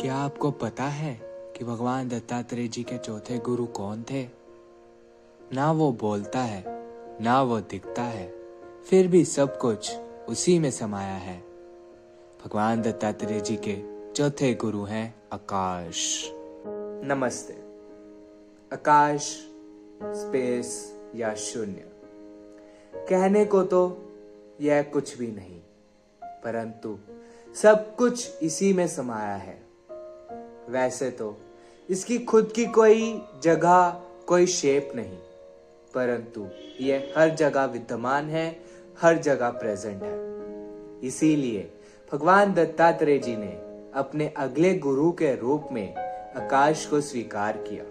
क्या आपको पता है कि भगवान दत्तात्रेय जी के चौथे गुरु कौन थे? ना वो बोलता है, ना वो दिखता है, फिर भी सब कुछ उसी में समाया है। भगवान दत्तात्रेय जी के चौथे गुरु हैं आकाश। नमस्ते। आकाश, स्पेस या शून्य, कहने को तो यह कुछ भी नहीं, परंतु सब कुछ इसी में समाया है। वैसे तो इसकी खुद की कोई जगह, कोई शेप नहीं, परंतु यह हर जगह विद्यमान है, हर जगह प्रेजेंट है। इसीलिए भगवान दत्तात्रेय जी ने अपने अगले गुरु के रूप में आकाश को स्वीकार किया।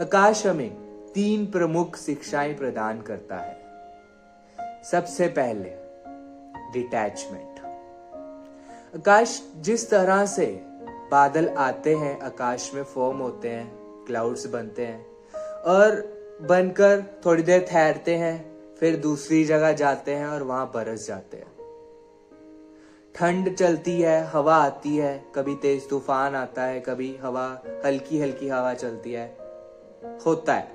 आकाश हमें 3 प्रमुख शिक्षाएं प्रदान करता है। सबसे पहले डिटैचमेंट। आकाश जिस तरह से बादल आते हैं, आकाश में फॉर्म होते हैं, क्लाउड्स बनते हैं और बनकर थोड़ी देर ठहरते हैं, फिर दूसरी जगह जाते हैं और वहां बरस जाते हैं। ठंड चलती है, हवा आती है, कभी तेज तूफान आता है, कभी हवा हल्की हल्की हवा चलती है, होता है।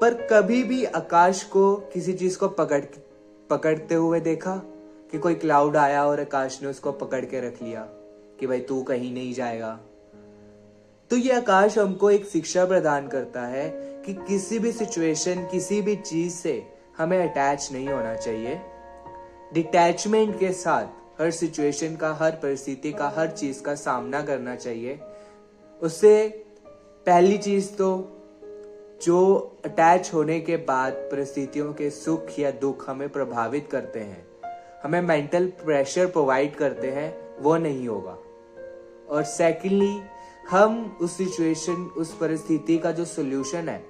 पर कभी भी आकाश को किसी चीज को पकड़ते हुए देखा कि कोई क्लाउड आया और आकाश ने उसको पकड़ के रख लिया कि भाई तू कहीं नहीं जाएगा? तो ये आकाश हमको एक शिक्षा प्रदान करता है कि किसी भी सिचुएशन, किसी भी चीज से हमें अटैच नहीं होना चाहिए। डिटैचमेंट के साथ हर सिचुएशन का, हर परिस्थिति का, हर चीज का सामना करना चाहिए। उससे पहली चीज तो जो अटैच होने के बाद परिस्थितियों के सुख या दुख हमें प्रभावित करते हैं, हमें मेंटल प्रेशर प्रोवाइड करते हैं, वो नहीं होगा। और सेकेंडली, हम उस सिचुएशन, उस परिस्थिति का जो सोल्यूशन है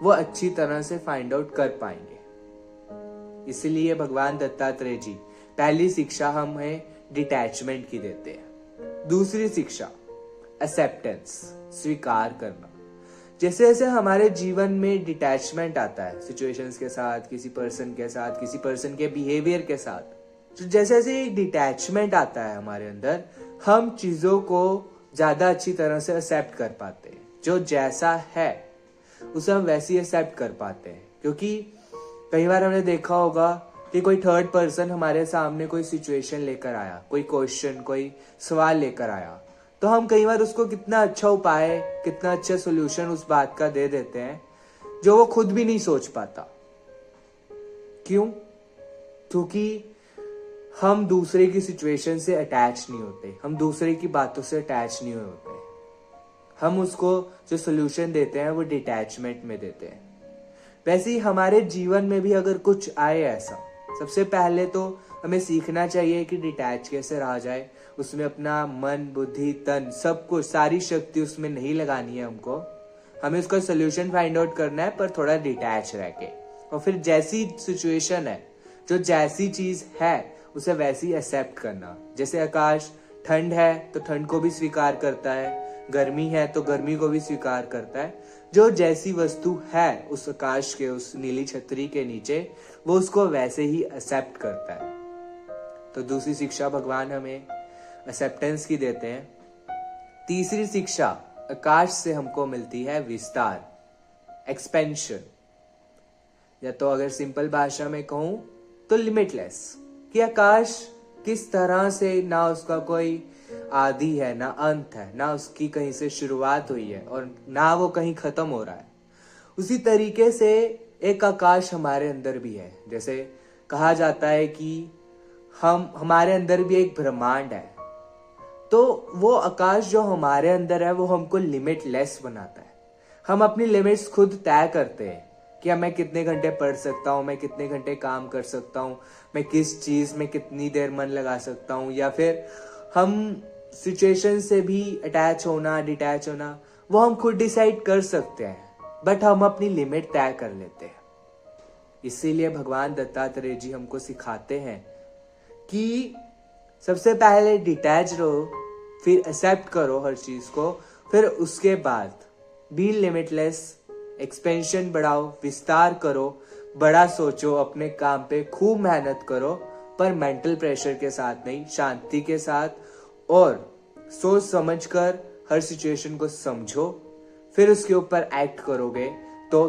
वो अच्छी तरह से फाइंड आउट कर पाएंगे। इसलिए भगवान दत्तात्रेय जी पहली शिक्षा हमें डिटैचमेंट की देते हैं। दूसरी शिक्षा एक्सेप्टेंस, स्वीकार करना। जैसे जैसे हमारे जीवन में डिटैचमेंट आता है सिचुएशंस के साथ, किसी पर्सन के साथ, किसी पर्सन के बिहेवियर के साथ, तो जैसे जैसे डिटैचमेंट आता है हमारे अंदर, हम चीजों को ज्यादा अच्छी तरह से एक्सेप्ट कर पाते हैं। जो जैसा है उसे हम वैसे ही एक्सेप्ट कर पाते हैं। क्योंकि कई बार हमने देखा होगा कि कोई थर्ड पर्सन हमारे सामने कोई सिचुएशन लेकर आया, कोई क्वेश्चन, कोई सवाल लेकर आया, तो हम कई बार उसको कितना अच्छा उपाय, कितना अच्छा सोल्यूशन उस बात का दे देते हैं जो वो खुद भी नहीं सोच पाता। क्यों? क्योंकि हम दूसरे की सिचुएशन से अटैच नहीं होते, हम दूसरे की बातों से अटैच नहीं होते। हम उसको जो सोल्यूशन देते हैं वो डिटैचमेंट में देते हैं। वैसे ही हमारे जीवन में भी अगर कुछ आए ऐसा, सबसे पहले तो हमें सीखना चाहिए कि डिटैच कैसे रहा जाए। उसमें अपना मन, बुद्धि, तन, सब कुछ, सारी शक्ति उसमें नहीं लगानी है हमको। हमें उसका सोल्यूशन फाइंड आउट करना है, पर थोड़ा डिटैच रह के। और फिर जैसी सिचुएशन है, जो जैसी चीज है, उसे वैसी एक्सेप्ट करना। जैसे आकाश, ठंड है तो ठंड को भी स्वीकार करता है, गर्मी है तो गर्मी को भी स्वीकार करता है। जो जैसी वस्तु है उस आकाश के, उस नीली छतरी के नीचे, वो उसको वैसे ही एक्सेप्ट करता है। तो दूसरी शिक्षा भगवान हमें एक्सेप्टेंस की देते हैं। तीसरी शिक्षा आकाश से हमको मिलती है विस्तार, एक्सपेंशन, या तो अगर सिंपल भाषा में कहूं तो लिमिटलेस। कि आकाश किस तरह से, ना उसका कोई आदि है, ना अंत है, ना उसकी कहीं से शुरुआत हुई है और ना वो कहीं खत्म हो रहा है, उसी तरीके से एक आकाश हमारे अंदर भी है। जैसे कहा जाता है कि हमारे अंदर भी एक ब्रह्मांड है, तो वो आकाश जो हमारे अंदर है वो हमको लिमिटलेस बनाता है। हम अपनी लिमिट्स खुद तय करते हैं कि मैं कितने घंटे पढ़ सकता हूँ, मैं कितने घंटे काम कर सकता हूँ, मैं किस चीज में कितनी देर मन लगा सकता हूँ, या फिर हम सिचुएशन से भी अटैच होना, डिटैच होना, वो हम खुद डिसाइड कर सकते हैं। बट हम अपनी लिमिट तय कर लेते हैं। इसीलिए भगवान दत्तात्रेय जी हमको सिखाते हैं कि सबसे पहले डिटैच रहो, फिर एक्सेप्ट करो हर चीज को, फिर उसके बाद बी लिमिटलेस, एक्सपेंशन बढ़ाओ, विस्तार करो, बड़ा सोचो, अपने काम पे खूब मेहनत करो, पर मेंटल प्रेशर के साथ नहीं, शांति के साथ और सोच समझकर हर सिचुएशन को समझो, फिर उसके ऊपर एक्ट करोगे तो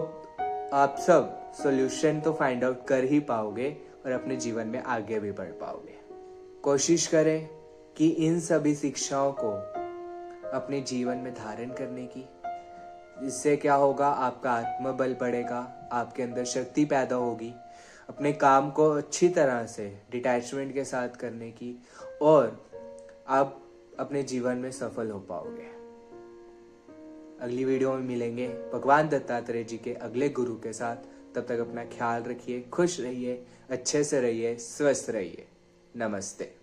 आप सब सॉल्यूशन तो फाइंड आउट कर ही पाओगे और अपने जीवन में आगे भी बढ़ पाओगे। कोशिश करें कि इन सभी शिक्षाओं को अपने जीवन में धारण करने की। इससे क्या होगा, आपका आत्मबल बढ़ेगा, आपके अंदर शक्ति पैदा होगी अपने काम को अच्छी तरह से डिटैचमेंट के साथ करने की, और आप अपने जीवन में सफल हो पाओगे। अगली वीडियो में मिलेंगे भगवान दत्तात्रेय जी के अगले गुरु के साथ। तब तक अपना ख्याल रखिए, खुश रहिए, अच्छे से रहिए, स्वस्थ रहिए। नमस्ते।